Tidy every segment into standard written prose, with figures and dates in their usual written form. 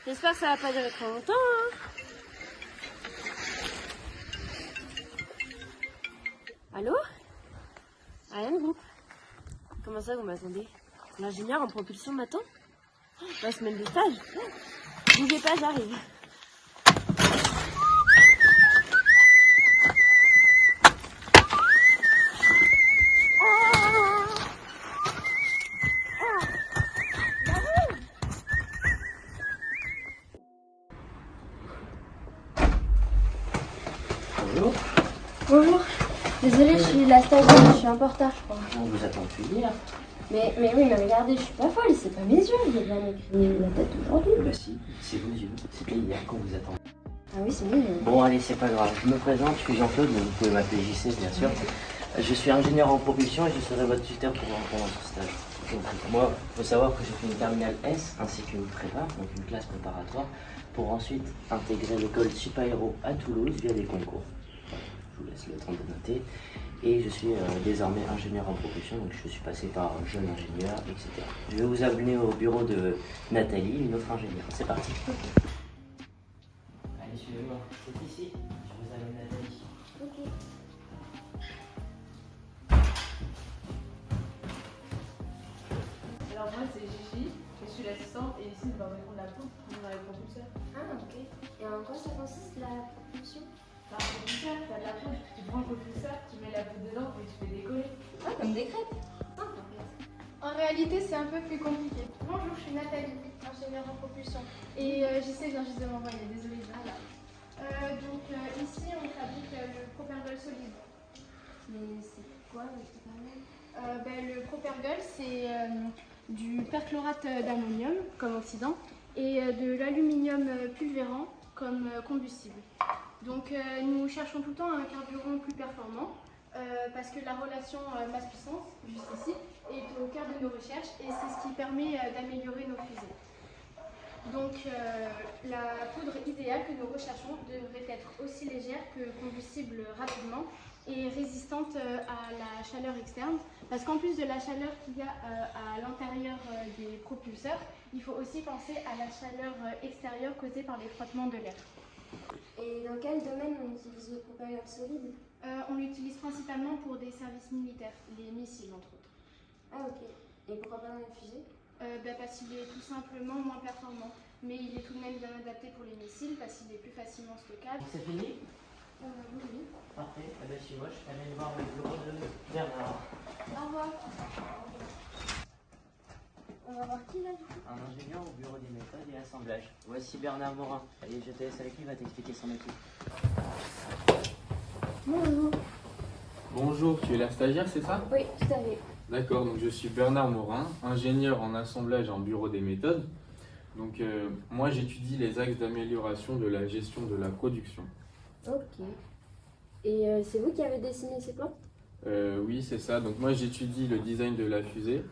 J'espère que ça va pas durer trop longtemps. Hein. Allô? Ariane Group. Comment ça, vous m'attendez? L'ingénieur en propulsion m'attend? Ma semaine de stage? Bougez pas, j'arrive. Bonjour. Bonjour. Désolée, je suis la stagiaire, je suis un peu en retard, je crois. On vous attend depuis hier. Mais oui, mais regardez, je suis pas folle, c'est pas mes yeux, j'ai bien écrit la tête aujourd'hui. Bah si, c'est vos yeux. C'était hier qu'on vous attend. Ah oui, c'est mes yeux. Bon allez, c'est pas grave. Je me présente, je suis Jean-Claude, mais vous pouvez m'appeler JC bien sûr. Je suis ingénieur en propulsion et je serai votre tuteur pendant ce stage. Donc moi, il faut savoir que j'ai fait une terminale S ainsi qu'une prépa, donc une classe préparatoire, pour ensuite intégrer l'école Supaéro à Toulouse via des concours. Voilà, je vous laisse le temps de noter. Et je suis désormais ingénieur en propulsion, donc je suis passé par jeune ingénieur, etc. Je vais vous amener au bureau de Nathalie, une autre ingénieure. C'est parti. Allez, suivez-moi. C'est ici. Je vous amène Nathalie. Ok. Alors moi c'est Gigi, je suis l'assistante et ici nous allons répondre la poudre dans les propulseurs. Ah, ok. Et en quoi ça consiste la propulsion? Par propulseur, tu as de la poudre, tu prends le propulseur, tu mets la poudre dedans et tu fais décoller. Ah, comme des crêpes. Simple en fait. En réalité, c'est un peu plus compliqué. Bonjour, je suis Nathalie, ingénieure en propulsion. Et j'essaie bien juste de m'envoyer, désolée. Ici, on fabrique le propergol solide. Mais c'est quoi le propergol? Le propergol, c'est du perchlorate d'ammonium comme oxydant et de l'aluminium pulvérant comme combustible. Donc nous cherchons tout le temps un carburant plus performant parce que la relation masse-puissance, juste ici, est au cœur de nos recherches et c'est ce qui permet d'améliorer nos fusées. Donc la poudre idéale que nous recherchons devrait être aussi légère que combustible rapidement et résistante à la chaleur externe parce qu'en plus de la chaleur qu'il y a à l'intérieur des propulseurs, il faut aussi penser à la chaleur extérieure causée par les frottements de l'air. Et dans quel domaine on utilise le propergol solide? On l'utilise principalement pour des services militaires, les missiles entre autres. Ah, ok. Et pourquoi pas dans les fusées? Parce qu'il est tout simplement moins performant, mais il est tout de même bien adapté pour les missiles parce qu'il est plus facilement stockable. C'est fini? Oui. Parfait. Eh ben, si moi je t'amène voir le bureau de Bernard. Au revoir. On va voir qui là du coup? Un ingénieur au bureau des méthodes et assemblages. Voici Bernard Morin. Allez, je te laisse avec lui, il va t'expliquer son métier. Bonjour. Bonjour, tu es la stagiaire, c'est ça? Oui, tout à fait. D'accord, donc je suis Bernard Morin, ingénieur en assemblage et en bureau des méthodes. Donc moi j'étudie les axes d'amélioration de la gestion de la production. Ok. Et c'est vous qui avez dessiné ces plans? Oui, c'est ça. Donc moi j'étudie le design de la fusée,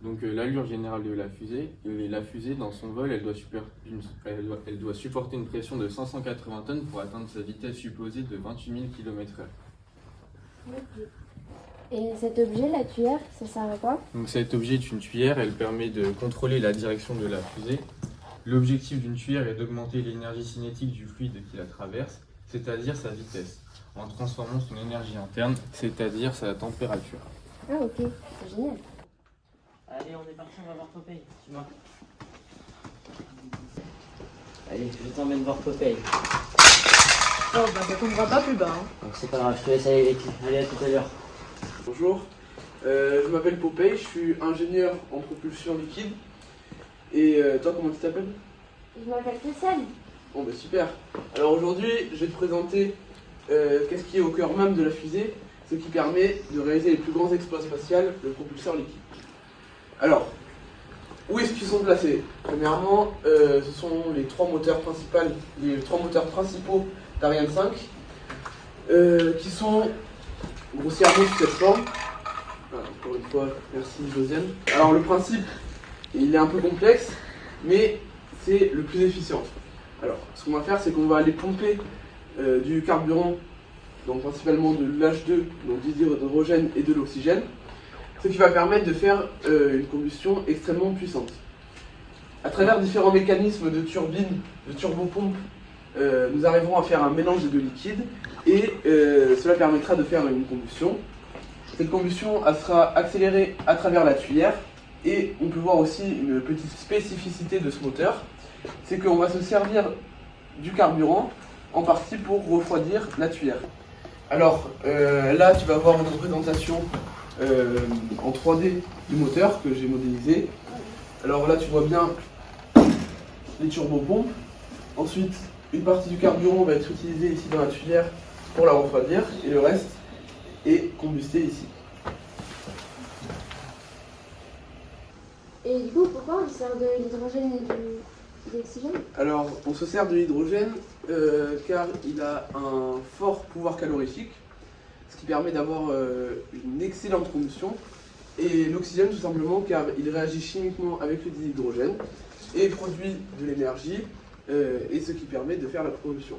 donc l'allure générale de la fusée. Et la fusée, dans son vol, elle doit supporter une pression de 580 tonnes pour atteindre sa vitesse supposée de 28 000 km/h. Ok. Et cet objet, la tuyère, ça sert à quoi? Donc cet objet est une tuyère, elle permet de contrôler la direction de la fusée. L'objectif d'une tuyère est d'augmenter l'énergie cinétique du fluide qui la traverse, c'est-à-dire sa vitesse, en transformant son énergie interne, c'est-à-dire sa température. Ah, ok. C'est génial. Allez, on est parti, on va voir Popeye. Suis-moi. Allez, je t'emmène voir Popeye. Oh bah ça tombera pas plus bas. Hein. Donc c'est pas grave, je te laisse aller avec lui. Allez, à tout à l'heure. Bonjour, je m'appelle Popeye, je suis ingénieur en propulsion liquide. Et toi, comment tu t'appelles? Je m'appelle Kessel. Bon, bah super. Alors aujourd'hui, je vais te présenter qu'est-ce qui est au cœur même de la fusée, ce qui permet de réaliser les plus grands exploits spatiaux, le propulseur liquide. Alors, où est-ce qu'ils sont placés? Premièrement, ce sont les trois moteurs principaux d'Ariane 5 qui sont grossièrement sous cette forme. Voilà, encore une fois, merci Josiane. Alors le principe, il est un peu complexe, mais c'est le plus efficient. Alors, ce qu'on va faire, c'est qu'on va aller pomper du carburant, donc principalement de l'H2, donc du hydrogène et de l'oxygène, ce qui va permettre de faire une combustion extrêmement puissante. À travers différents mécanismes de turbine, de turbopompe, nous arriverons à faire un mélange de liquide et cela permettra de faire une combustion. Cette combustion elle sera accélérée à travers la tuyère et on peut voir aussi une petite spécificité de ce moteur, c'est qu'on va se servir du carburant en partie pour refroidir la tuyère. Alors là tu vas voir une représentation en 3D du moteur que j'ai modélisé. Alors là tu vois bien les turbopompes. Ensuite une partie du carburant va être utilisée ici dans la tuyère pour la refroidir et le reste est combusté ici. Et du coup, pourquoi on sert de l'hydrogène et de l'oxygène? Alors on se sert de l'hydrogène car il a un fort pouvoir calorifique, ce qui permet d'avoir une excellente combustion, et l'oxygène tout simplement car il réagit chimiquement avec le dihydrogène et produit de l'énergie et ce qui permet de faire la combustion.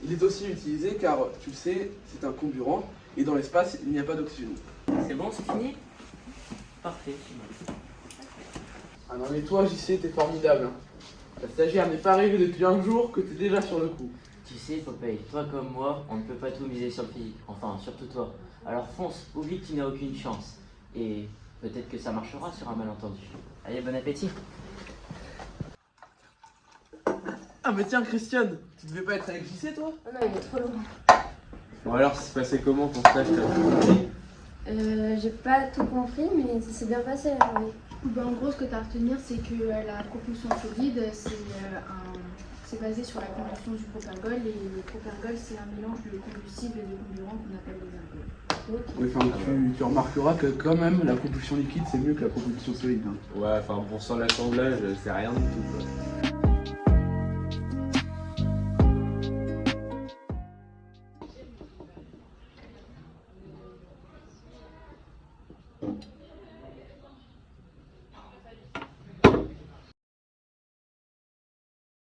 Il est aussi utilisé car, tu le sais, c'est un comburant et dans l'espace il n'y a pas d'oxygène. C'est bon, c'est fini? Parfait. Ah non mais toi JC t'es formidable, hein. La stagiaire n'est pas arrivée depuis un jour que t'es déjà sur le coup. Tu sais, Popeye, toi comme moi, on ne peut pas tout miser sur le physique. Enfin, surtout toi. Alors fonce, oublie que tu n'as aucune chance. Et peut-être que ça marchera sur un malentendu. Allez, bon appétit. Ah mais tiens Christiane, tu devais pas être avec JC toi? Oh non, il est trop loin. Bon alors, c'est passé comment ton stage? T'as tout compris? J'ai pas tout compris, mais ça s'est bien passé la journée. En gros, ce que tu as à retenir, c'est que la propulsion solide, c'est basé sur la combustion du propangol, et le propangol, c'est un mélange de combustible et de comburant qu'on appelle les ergols. Oui, enfin, tu remarqueras que quand même la propulsion liquide c'est mieux que la propulsion solide, hein. Ouais, enfin, pour sans l'assemblage, c'est rien du tout, quoi.